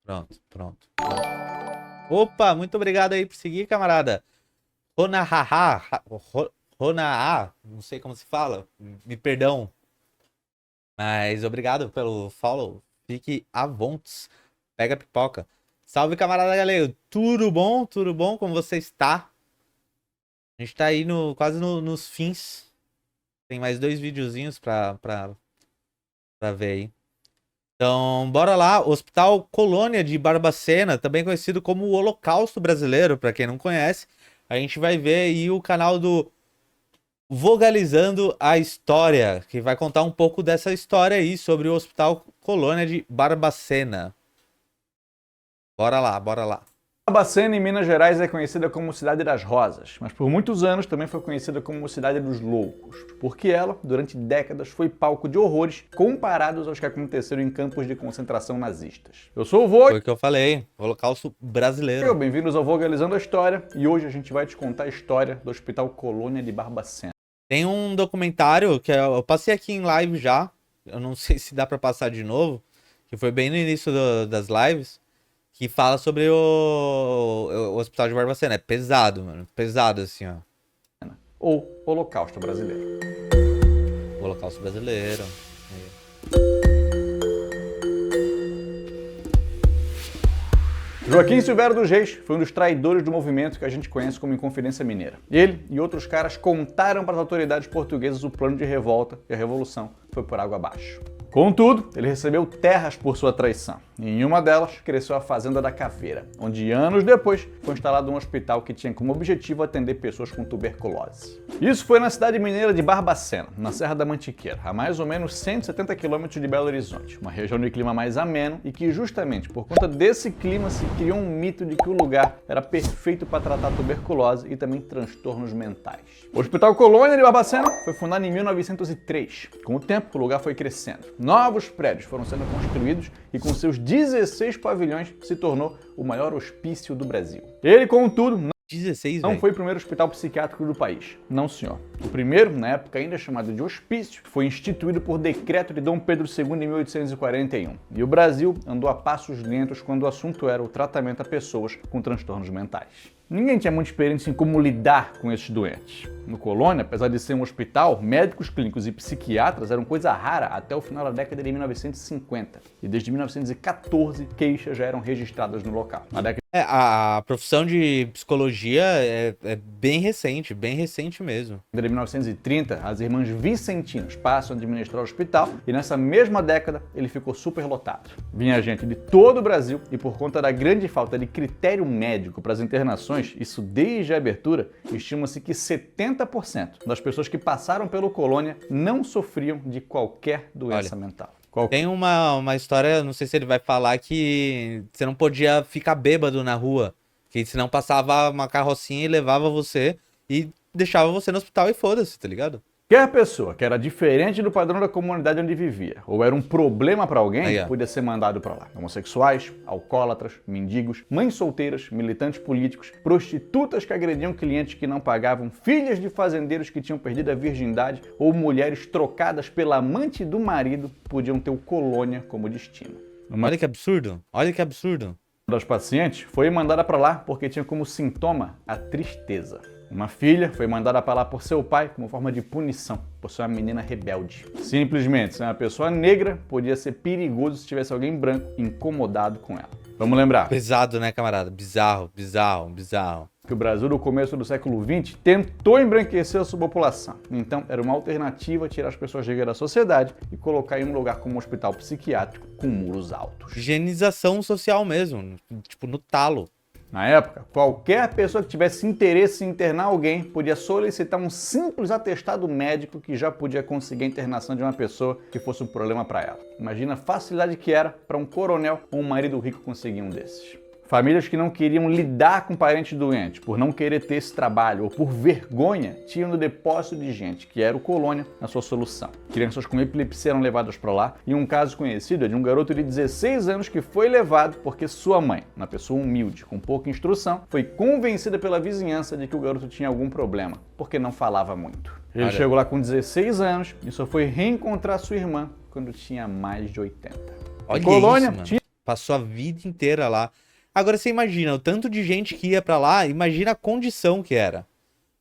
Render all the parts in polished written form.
Pronto, pronto. Opa, muito obrigado aí por seguir, camarada. Ronahaha, Ronaha, não sei como se fala, me perdão. Mas obrigado pelo follow. Fique à vontade. Pega a pipoca. Salve, camarada galego. Tudo bom? Tudo bom? Como você está? A gente tá aí quase nos fins. Tem mais 2 videozinhos pra ver aí. Então, bora lá. Hospital Colônia de Barbacena, também conhecido como o Holocausto Brasileiro, pra quem não conhece. A gente vai ver aí o canal do Vogalizando a História, que vai contar um pouco dessa história aí sobre o Hospital Colônia de Barbacena. Bora lá, bora lá. Barbacena, em Minas Gerais, é conhecida como Cidade das Rosas, mas por muitos anos também foi conhecida como Cidade dos Loucos, porque ela, durante décadas, foi palco de horrores comparados aos que aconteceram em campos de concentração nazistas. Eu sou o Vog, Foi o que eu falei, Holocausto Brasileiro. bem-vindos ao Vogalizando a História, e hoje a gente vai te contar a história do Hospital Colônia de Barbacena. Tem um documentário que eu passei aqui em live já, eu não sei se dá pra passar de novo, que foi bem no início das lives, que fala sobre o Hospital de Barbacena. É pesado, mano. Pesado, assim, ó. Ou Holocausto Brasileiro. O Holocausto Brasileiro. Joaquim Silvério dos Reis foi um dos traidores do movimento que a gente conhece como Inconfidência Mineira. Ele e outros caras contaram para as autoridades portuguesas o plano de revolta e a revolução foi por água abaixo. Contudo, ele recebeu terras por sua traição. E em uma delas, cresceu a Fazenda da Caveira, onde anos depois foi instalado um hospital que tinha como objetivo atender pessoas com tuberculose. Isso foi na cidade mineira de Barbacena, na Serra da Mantiqueira, a mais ou menos 170 quilômetros de Belo Horizonte, uma região de clima mais ameno e que justamente por conta desse clima se criou um mito de que o lugar era perfeito para tratar tuberculose e também transtornos mentais. O Hospital Colônia de Barbacena foi fundado em 1903. Com o tempo, o lugar foi crescendo. Novos prédios foram sendo construídos e com seus 16 pavilhões se tornou o maior hospício do Brasil. Ele, contudo, 16, não velho. foi o primeiro hospital psiquiátrico do país. Não, senhor. O primeiro, na época ainda chamado de hospício, foi instituído por decreto de Dom Pedro II em 1841. E o Brasil andou a passos lentos quando o assunto era o tratamento a pessoas com transtornos mentais. Ninguém tinha muita experiência em como lidar com esses doentes. No Colônia, apesar de ser um hospital, médicos clínicos e psiquiatras eram coisa rara até o final da década de 1950. E desde 1914, queixas já eram registradas no local. Na década A profissão de psicologia é bem recente mesmo. de 1930, as irmãs Vicentinas passam a administrar o hospital e nessa mesma década ele ficou superlotado. Vinha gente de todo o Brasil e por conta da grande falta de critério médico para as internações, isso desde a abertura, estima-se que 70% das pessoas que passaram pelo Colônia não sofriam de qualquer doença mental. Tem uma história, não sei se ele vai falar, que você não podia ficar bêbado na rua, que senão passava uma carrocinha e levava você e deixava você no hospital e foda-se, tá ligado? Qualquer pessoa que era diferente do padrão da comunidade onde vivia, ou era um problema para alguém, Aí, ó. podia ser mandado para lá. Homossexuais, alcoólatras, mendigos, mães solteiras, militantes políticos, prostitutas que agrediam clientes que não pagavam, filhas de fazendeiros que tinham perdido a virgindade ou mulheres trocadas pela amante do marido podiam ter o Colônia como destino. Uma Olha que absurdo, olha que absurdo. das pacientes foi mandada para lá porque tinha como sintoma a tristeza. Uma filha foi mandada para lá por seu pai como forma de punição, por ser uma menina rebelde. Simplesmente, ser uma pessoa negra podia ser perigoso se tivesse alguém branco incomodado com ela. Vamos lembrar Pesado, né, camarada? Bizarro, bizarro, bizarro. que o Brasil, no começo do século XX, tentou embranquecer a sua população. Então, era uma alternativa tirar as pessoas negras da sociedade e colocar em um lugar como um hospital psiquiátrico com muros altos. Higienização social mesmo, tipo, no talo. Na época, qualquer pessoa que tivesse interesse em internar alguém podia solicitar um simples atestado médico que já podia conseguir a internação de uma pessoa que fosse um problema para ela. Imagina a facilidade que era para um coronel ou um marido rico conseguir um desses. Famílias que não queriam lidar com parentes doentes, por não querer ter esse trabalho ou por vergonha, tinham no depósito de gente, que era o Colônia, a sua solução. Crianças com epilepsia eram levadas para lá e um caso conhecido é de um garoto de 16 anos que foi levado porque sua mãe, uma pessoa humilde, com pouca instrução, foi convencida pela vizinhança de que o garoto tinha algum problema, porque não falava muito. Ele chegou lá com 16 anos e só foi reencontrar sua irmã quando tinha mais de 80. Olha Colônia isso, mano. tinha Passou a vida inteira lá. Agora você imagina, o tanto de gente que ia pra lá, imagina a condição que era.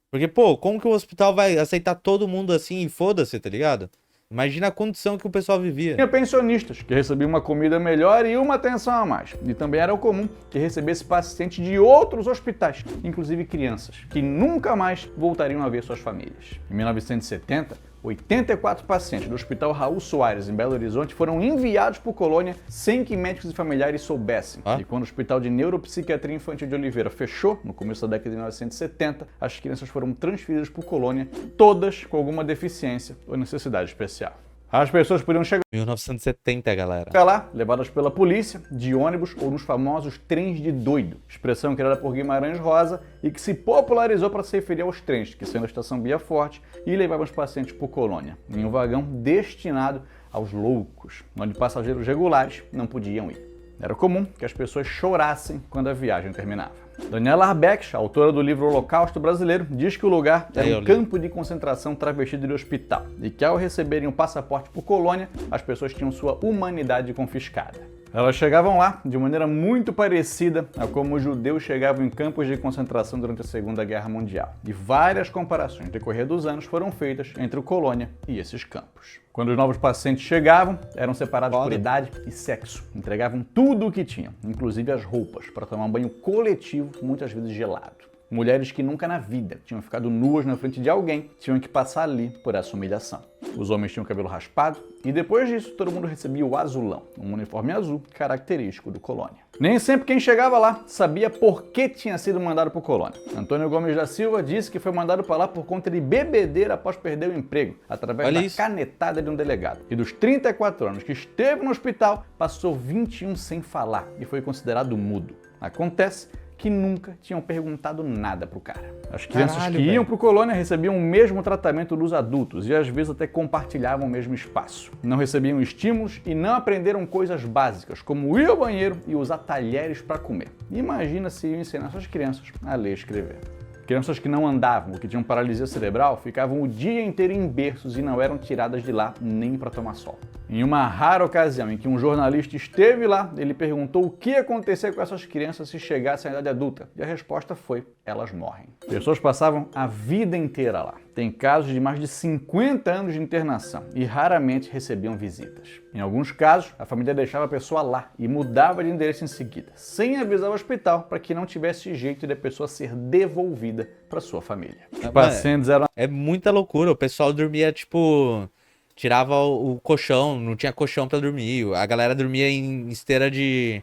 Porque, pô, como que o hospital vai aceitar todo mundo assim e foda-se, tá ligado? Imagina a condição que o pessoal vivia. Tinha pensionistas, que recebiam uma comida melhor e uma atenção a mais. E também era comum que recebesse pacientes de outros hospitais, inclusive crianças, que nunca mais voltariam a ver suas famílias. Em 1970, 84 pacientes do Hospital Raul Soares, em Belo Horizonte, foram enviados por Colônia sem que médicos e familiares soubessem. E quando o Hospital de Neuropsiquiatria Infantil de Oliveira fechou, no começo da década de 1970, as crianças foram transferidas por Colônia, todas com alguma deficiência ou necessidade especial. As pessoas podiam chegar 1970, galera. lá, levadas pela polícia, de ônibus ou nos famosos trens de doido, expressão criada por Guimarães Rosa e que se popularizou para se referir aos trens que saíam da estação Via Forte e levavam os pacientes por Colônia, em um vagão destinado aos loucos, onde passageiros regulares não podiam ir. Era comum que as pessoas chorassem quando a viagem terminava. Daniela Arbex, autora do livro Holocausto Brasileiro, diz que o lugar era um campo de concentração travestido de hospital e que ao receberem o passaporte por Colônia, as pessoas tinham sua humanidade confiscada. Elas chegavam lá de maneira muito parecida a como os judeus chegavam em campos de concentração durante a Segunda Guerra Mundial. E várias comparações no decorrer dos anos foram feitas entre o Colônia e esses campos. Quando os novos pacientes chegavam, eram separados por idade e sexo. Entregavam tudo o que tinham, inclusive as roupas, para tomar um banho coletivo, muitas vezes gelado. Mulheres que nunca na vida tinham ficado nuas na frente de alguém tinham que passar ali por essa humilhação. Os homens tinham o cabelo raspado e depois disso todo mundo recebia o azulão, um uniforme azul característico do Colônia. Nem sempre quem chegava lá sabia por que tinha sido mandado por Colônia. Antônio Gomes da Silva disse que foi mandado para lá por conta de bebedeira após perder o emprego, através da canetada de um delegado. E dos 34 anos que esteve no hospital, passou 21 sem falar e foi considerado mudo. Acontece que nunca tinham perguntado nada pro cara. As crianças que iam pro Colônia recebiam o mesmo tratamento dos adultos e às vezes até compartilhavam o mesmo espaço. Não recebiam estímulos e não aprenderam coisas básicas, como ir ao banheiro e usar talheres para comer. Imagina se iam ensinar essas crianças a ler e escrever. Crianças que não andavam ou que tinham paralisia cerebral ficavam o dia inteiro em berços e não eram tiradas de lá nem para tomar sol. Em uma rara ocasião em que um jornalista esteve lá, ele perguntou o que ia acontecer com essas crianças se chegassem à idade adulta. E a resposta foi: elas morrem. Pessoas passavam a vida inteira lá. Tem casos de mais de 50 anos de internação e raramente recebiam visitas. Em alguns casos, a família deixava a pessoa lá e mudava de endereço em seguida, sem avisar o hospital para que não tivesse jeito de a pessoa ser devolvida para sua família. Os pacientes eram... É muita loucura. O pessoal dormia, tipo... Tirava o colchão, não tinha colchão pra dormir. A galera dormia em esteira de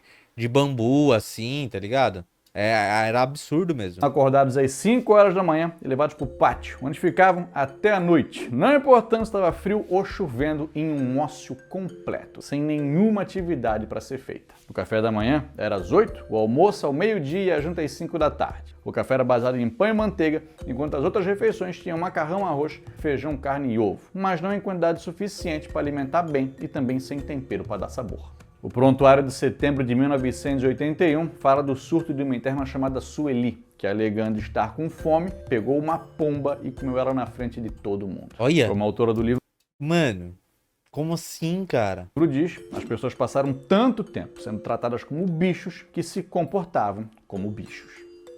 bambu, assim, tá ligado? Era absurdo mesmo. Acordados às 5 horas da manhã e levados pro pátio, onde ficavam até a noite. Não importando se estava frio ou chovendo, em um ócio completo, sem nenhuma atividade para ser feita. O café da manhã era às 8, o almoço ao meio-dia e a janta às 5 da tarde. O café era baseado em pão e manteiga, enquanto as outras refeições tinham macarrão, arroz, feijão, carne e ovo, mas não em quantidade suficiente para alimentar bem e também sem tempero para dar sabor. O prontuário de setembro de 1981 fala do surto de uma interna chamada Sueli, que alegando estar com fome, pegou uma pomba e comeu ela na frente de todo mundo. Olha! Como autora do livro... Mano, como assim, cara? Diz, as pessoas passaram tanto tempo sendo tratadas como bichos que se comportavam como bichos.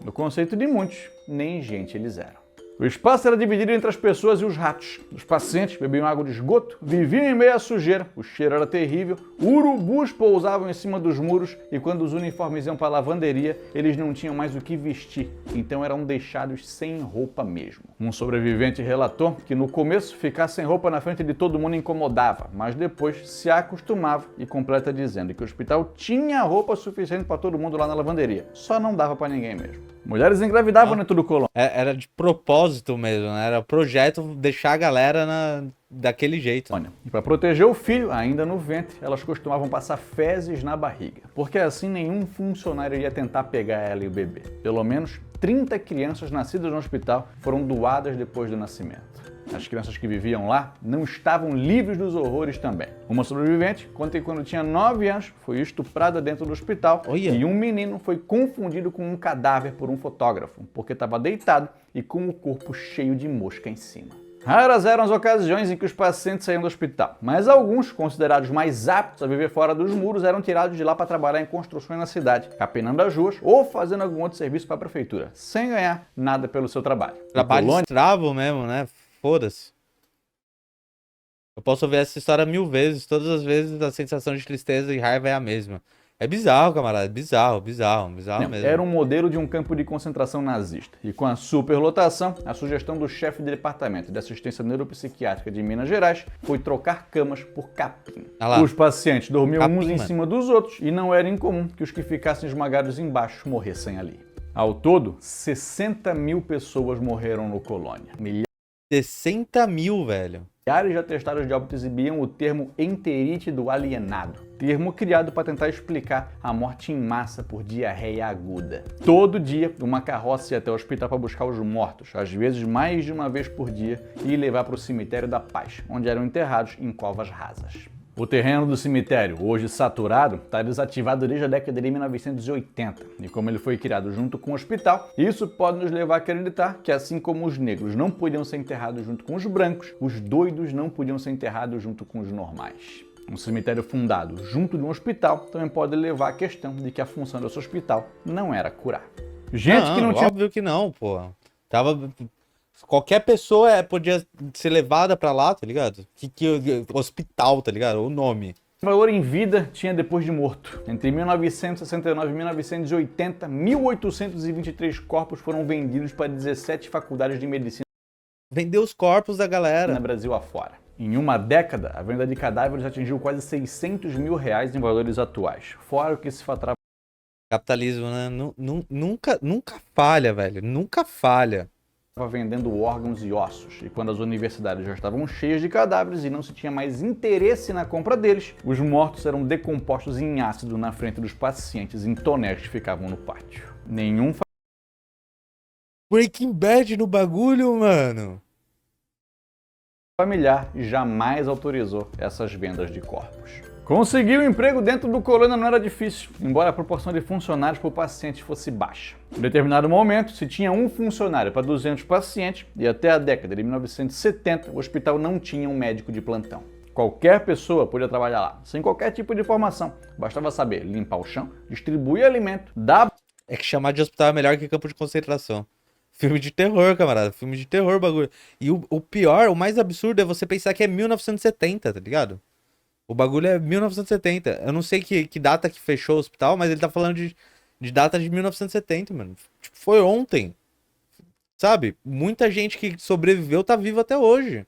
No conceito de muitos, nem gente eles eram. O espaço era dividido entre as pessoas e os ratos. Os pacientes bebiam água de esgoto, viviam em meio à sujeira, o cheiro era terrível, urubus pousavam em cima dos muros e quando os uniformes iam para a lavanderia, eles não tinham mais o que vestir, então eram deixados sem roupa mesmo. Um sobrevivente relatou que no começo ficar sem roupa na frente de todo mundo incomodava, mas depois se acostumava e completa dizendo que o hospital tinha roupa suficiente para todo mundo lá na lavanderia, só não dava para ninguém mesmo. Mulheres engravidavam dentro do Colônia. Era de propósito mesmo, né? Era projeto deixar a galera daquele jeito. E para proteger o filho, ainda no ventre, elas costumavam passar fezes na barriga, porque assim nenhum funcionário ia tentar pegar ela e o bebê. Pelo menos 30 crianças nascidas no hospital foram doadas depois do nascimento. As crianças que viviam lá não estavam livres dos horrores também. Uma sobrevivente conta que quando tinha 9 anos foi estuprada dentro do hospital e um menino foi confundido com um cadáver por um fotógrafo, porque estava deitado e com o corpo cheio de mosca em cima. Raras eram as ocasiões em que os pacientes saíam do hospital, mas alguns, considerados mais aptos a viver fora dos muros, eram tirados de lá para trabalhar em construções na cidade, capinando as ruas ou fazendo algum outro serviço para a prefeitura, sem ganhar nada pelo seu trabalho. Trabalho escravo mesmo, né? Foda-se. Eu posso ouvir essa história 1000 vezes, todas as vezes a sensação de tristeza e raiva é a mesma. É bizarro, camarada, bizarro mesmo. Era um modelo de um campo de concentração nazista. E com a superlotação, a sugestão do chefe de departamento de assistência neuropsiquiátrica de Minas Gerais foi trocar camas por capim. Os pacientes dormiam uns em cima dos outros e não era incomum que os que ficassem esmagados embaixo morressem ali. Ao todo, 60 mil pessoas morreram no Colônia. 60 mil, velho. Milhares de atestados de óbito exibiam o termo enterite do alienado, termo criado para tentar explicar a morte em massa por diarreia aguda. Todo dia, uma carroça ia até o hospital para buscar os mortos, às vezes mais de uma vez por dia, e levar para o cemitério da Paz, onde eram enterrados em covas rasas. O terreno do cemitério, hoje saturado, está desativado desde a década de 1980. E como ele foi criado junto com o hospital, isso pode nos levar a acreditar que, assim como os negros não podiam ser enterrados junto com os brancos, os doidos não podiam ser enterrados junto com os normais. Um cemitério fundado junto de um hospital também pode levar à questão de que a função desse hospital não era curar. Gente que não tinha... Óbvio que não, pô. Qualquer pessoa podia ser levada pra lá, tá ligado? Hospital, tá ligado? O nome. Valor em vida tinha depois de morto. Entre 1969 e 1980, 1.823 corpos foram vendidos para 17 faculdades de medicina. Vendeu os corpos da galera. No Brasil afora. Em uma década, a venda de cadáveres atingiu quase 600 mil reais em valores atuais. Fora o que se faturava. Capitalismo, né? Nunca falha, velho. Nunca falha. Vendendo órgãos e ossos, e quando as universidades já estavam cheias de cadáveres e não se tinha mais interesse na compra deles, os mortos eram decompostos em ácido na frente dos pacientes em tonéis que ficavam no pátio. Nenhum Breaking Bad no bagulho, mano. Familiar jamais autorizou essas vendas de corpos. Conseguir um emprego dentro do Colônia não era difícil, embora a proporção de funcionários por paciente fosse baixa. Em determinado momento, se tinha um funcionário para 200 pacientes, e até a década de 1970, o hospital não tinha um médico de plantão. Qualquer pessoa podia trabalhar lá, sem qualquer tipo de formação. Bastava saber limpar o chão, distribuir alimento, dar... É que chamar de hospital é melhor que campo de concentração. Filme de terror, camarada. Filme de terror, bagulho. E o pior, o mais absurdo é você pensar que é 1970, tá ligado? O bagulho é 1970. Eu não sei que data que fechou o hospital, mas ele tá falando de data de 1970, mano. Tipo, foi ontem. Sabe? Muita gente que sobreviveu tá viva até hoje.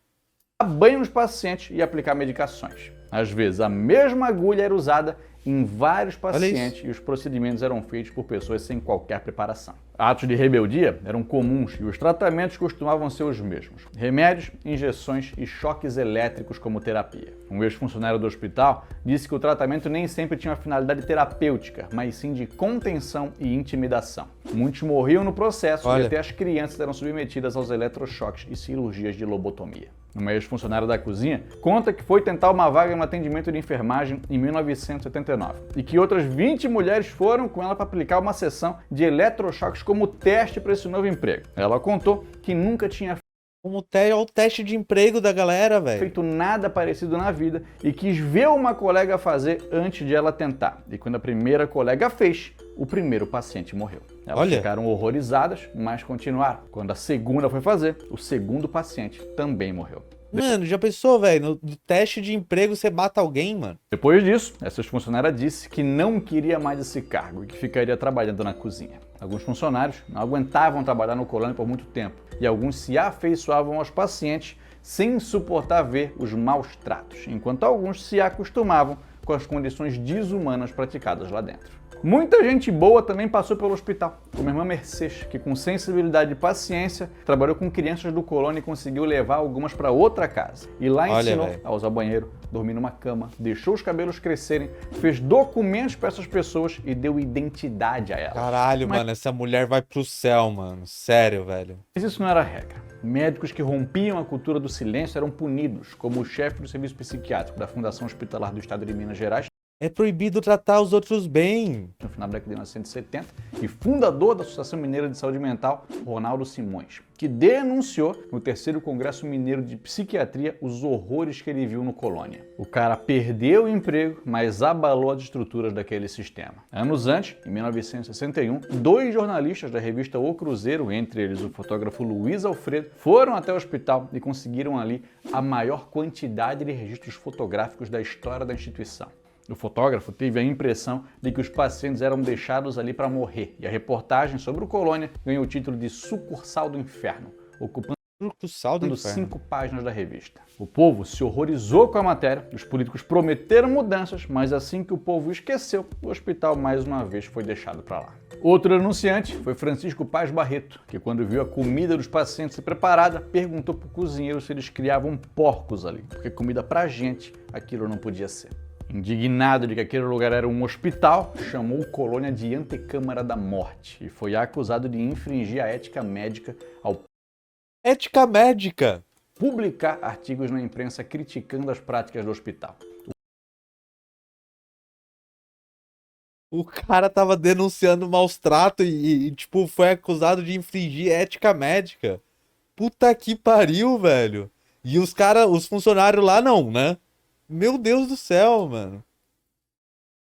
Dar banho nos pacientes e aplicar medicações. Às vezes, a mesma agulha era usada em vários pacientes e os procedimentos eram feitos por pessoas sem qualquer preparação. Atos de rebeldia eram comuns e os tratamentos costumavam ser os mesmos: remédios, injeções e choques elétricos como terapia. Um ex-funcionário do hospital disse que o tratamento nem sempre tinha uma finalidade terapêutica, mas sim de contenção e intimidação. Muitos morriam no processo e até as crianças eram submetidas aos eletrochoques e cirurgias de lobotomia. Uma ex-funcionária da cozinha conta que foi tentar uma vaga no atendimento de enfermagem em 1979 e que outras 20 mulheres foram com ela para aplicar uma sessão de eletrochoques como teste para esse novo emprego. Ela contou que nunca tinha o teste de emprego da galera, velho. Feito nada parecido na vida e quis ver uma colega fazer antes de ela tentar. E quando a primeira colega fez, o primeiro paciente morreu. Elas ficaram horrorizadas, mas continuaram. Quando a segunda foi fazer, o segundo paciente também morreu. Mano, já pensou, velho? No teste de emprego você mata alguém, mano? Depois disso, essa funcionária disse que não queria mais esse cargo e que ficaria trabalhando na cozinha. Alguns funcionários não aguentavam trabalhar no Colônia por muito tempo e alguns se afeiçoavam aos pacientes sem suportar ver os maus tratos, enquanto alguns se acostumavam com as condições desumanas praticadas lá dentro. Muita gente boa também passou pelo hospital, como a irmã Mercedes, que com sensibilidade e paciência trabalhou com crianças do Colônia e conseguiu levar algumas para outra casa. E lá ensinou a usar banheiro, dormir numa cama, deixou os cabelos crescerem, fez documentos para essas pessoas e deu identidade a elas. Caralho, mano, essa mulher vai pro céu, mano. Sério, velho. Mas isso não era regra. Médicos que rompiam a cultura do silêncio eram punidos, como o chefe do serviço psiquiátrico da Fundação Hospitalar do Estado de Minas Gerais. É proibido tratar os outros bem. No final da década de 1970, e fundador da Associação Mineira de Saúde Mental, Ronaldo Simões, que denunciou no terceiro Congresso Mineiro de Psiquiatria os horrores que ele viu no Colônia. O cara perdeu o emprego, mas abalou as estruturas daquele sistema. Anos antes, em 1961, 2 jornalistas da revista O Cruzeiro, entre eles o fotógrafo Luiz Alfredo, foram até o hospital e conseguiram ali a maior quantidade de registros fotográficos da história da instituição. O fotógrafo teve a impressão de que os pacientes eram deixados ali para morrer, e a reportagem sobre o Colônia ganhou o título de Sucursal do Inferno, ocupando 5 páginas da revista. O povo se horrorizou com a matéria, os políticos prometeram mudanças, mas assim que o povo esqueceu, o hospital mais uma vez foi deixado para lá. Outro anunciante foi Francisco Paz Barreto, que quando viu a comida dos pacientes preparada, perguntou para o cozinheiro se eles criavam porcos ali, porque comida pra gente aquilo não podia ser. Indignado de que aquele lugar era um hospital, chamou o Colônia de antecâmara da morte e foi acusado de infringir a ética médica ao Ética médica? publicar artigos na imprensa criticando as práticas do hospital. O cara tava denunciando maus tratos tipo, foi acusado de infringir ética médica. Puta que pariu, velho. E os os funcionários lá não, né? Meu Deus do céu, mano.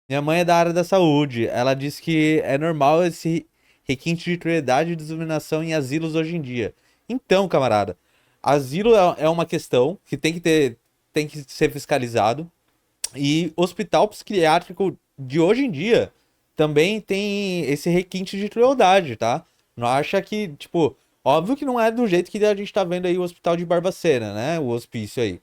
Minha mãe é da área da saúde. Ela disse que é normal esse requinte de crueldade e discriminação em asilos hoje em dia. Então, camarada, asilo é uma questão que tem que ser fiscalizado. E hospital psiquiátrico de hoje em dia também tem esse requinte de crueldade, tá? Não acha que, tipo, óbvio que não é do jeito que a gente tá vendo aí o hospital de Barbacena, né? O hospício aí.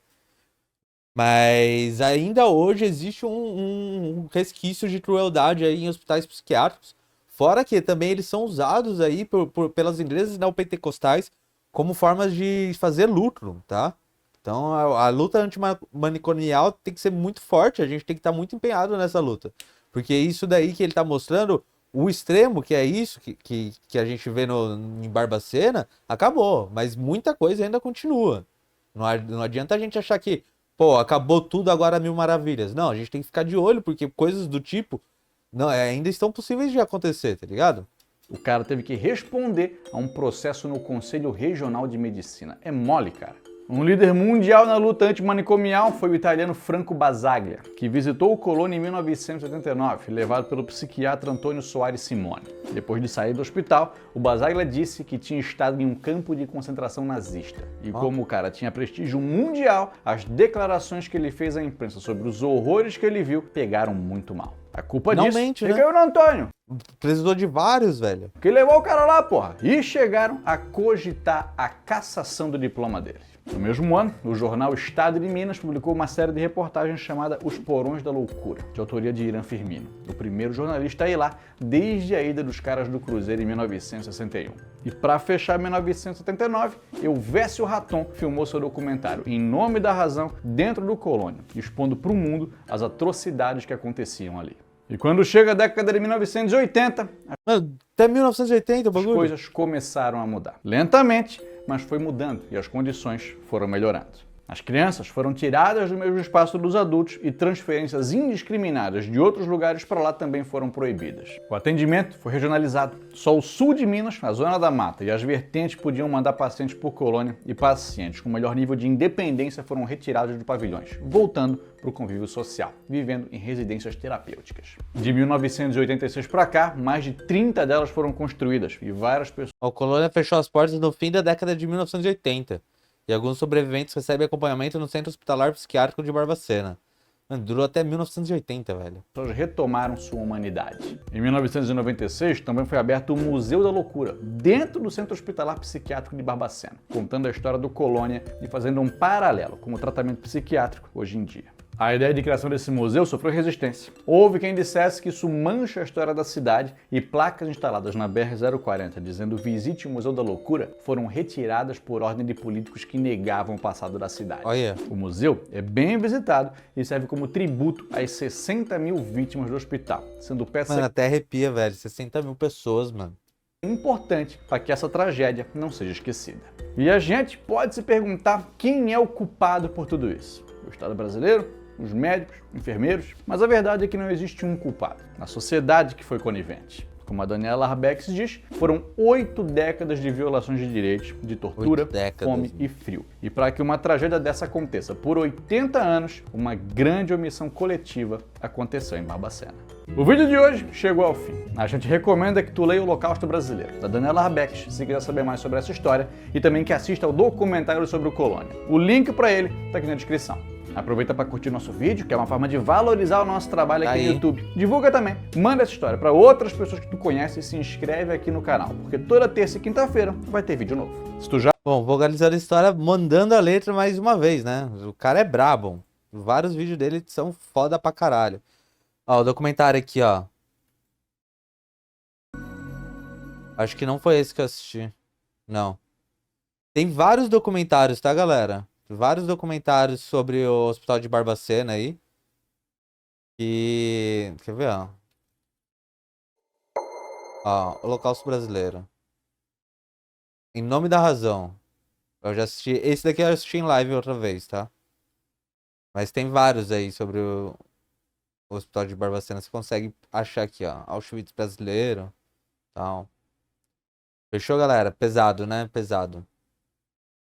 Mas ainda hoje existe um resquício de crueldade aí em hospitais psiquiátricos. Fora que também eles são usados aí pelas igrejas neopentecostais como formas de fazer lucro, tá? Então a luta antimanicomial tem que ser muito forte, a gente tem que estar muito empenhado nessa luta. Porque isso daí que ele tá mostrando, o extremo, que é isso que a gente vê em Barbacena, acabou. Mas muita coisa ainda continua. Não adianta a gente achar que, pô, acabou tudo agora mil maravilhas. Não, a gente tem que ficar de olho, porque coisas do tipo ainda estão possíveis de acontecer, tá ligado? O cara teve que responder a um processo no Conselho Regional de Medicina. É mole, cara. Um líder mundial na luta antimanicomial foi o italiano Franco Basaglia, que visitou o Colônia em 1989, levado pelo psiquiatra Antônio Soares Simone. Depois de sair do hospital, o Basaglia disse que tinha estado em um campo de concentração nazista. E como o cara tinha prestígio mundial, as declarações que ele fez à imprensa sobre os horrores que ele viu pegaram muito mal. A culpa disso recaiu no Antônio. Precisou de vários, velho. Que levou o cara lá, porra. E chegaram a cogitar a cassação do diploma dele. No mesmo ano, o jornal Estado de Minas publicou uma série de reportagens chamada Os Porões da Loucura, de autoria de Irã Firmino, o primeiro jornalista a ir lá desde a ida dos caras do Cruzeiro em 1961. E para fechar 1979, Elvésio Raton filmou seu documentário Em Nome da Razão dentro do Colônia, expondo para o mundo as atrocidades que aconteciam ali. E quando chega a década de 1980, até 1980 o bagulho, as coisas começaram a mudar. Lentamente, mas foi mudando e as condições foram melhorando. As crianças foram tiradas do mesmo espaço dos adultos e transferências indiscriminadas de outros lugares para lá também foram proibidas. O atendimento foi regionalizado. Só o sul de Minas, a zona da mata e as vertentes podiam mandar pacientes por colônia e pacientes com melhor nível de independência foram retirados de pavilhões, voltando para o convívio social, vivendo em residências terapêuticas. De 1986 para cá, mais de 30 delas foram construídas e várias pessoas... A colônia fechou as portas no fim da década de 1980. E alguns sobreviventes recebem acompanhamento no Centro Hospitalar Psiquiátrico de Barbacena. Mano, durou até 1980, velho. Retomaram sua humanidade. Em 1996, também foi aberto o Museu da Loucura, dentro do Centro Hospitalar Psiquiátrico de Barbacena, contando a história do Colônia e fazendo um paralelo com o tratamento psiquiátrico hoje em dia. A ideia de criação desse museu sofreu resistência. Houve quem dissesse que isso mancha a história da cidade e placas instaladas na BR-040 dizendo visite o Museu da Loucura foram retiradas por ordem de políticos que negavam o passado da cidade. Olha. O museu é bem visitado e serve como tributo às 60 mil vítimas do hospital, sendo peça... Mano, até arrepia, velho. 60 mil pessoas, mano. Importante para que essa tragédia não seja esquecida. E a gente pode se perguntar quem é o culpado por tudo isso. O Estado brasileiro? os médicos, enfermeiros, mas a verdade é que não existe um culpado, a sociedade que foi conivente. Como a Daniela Arbex diz, foram 8 décadas de violações de direitos, de tortura, fome e frio. E para que uma tragédia dessa aconteça por 80 anos, uma grande omissão coletiva aconteceu em Barbacena. O vídeo de hoje chegou ao fim. A gente recomenda que tu leia o Holocausto Brasileiro, da Daniela Arbex, se quiser saber mais sobre essa história, e também que assista ao documentário sobre o Colônia. O link para ele está aqui na descrição. Aproveita para curtir nosso vídeo, que é uma forma de valorizar o nosso trabalho aqui no YouTube. Divulga também, manda essa história para outras pessoas que tu conhece e se inscreve aqui no canal, porque toda terça e quinta-feira vai ter vídeo novo. Se tu já... Bom, vocalizando a história, mandando a letra mais uma vez, né? O cara é brabo. Vários vídeos dele são foda pra caralho. Ó, o documentário aqui, ó. Acho que não foi esse que eu assisti. Não. Tem vários documentários, tá, galera? Vários documentários sobre o Hospital de Barbacena aí. E... Quer ver, ó? Ó, Holocausto Brasileiro. Em Nome da Razão. Eu já assisti... Esse daqui eu assisti em live outra vez, tá? Mas tem vários aí sobre o Hospital de Barbacena. Você consegue achar aqui, ó. Auschwitz brasileiro. Tal. Fechou, galera? Pesado, né? Pesado.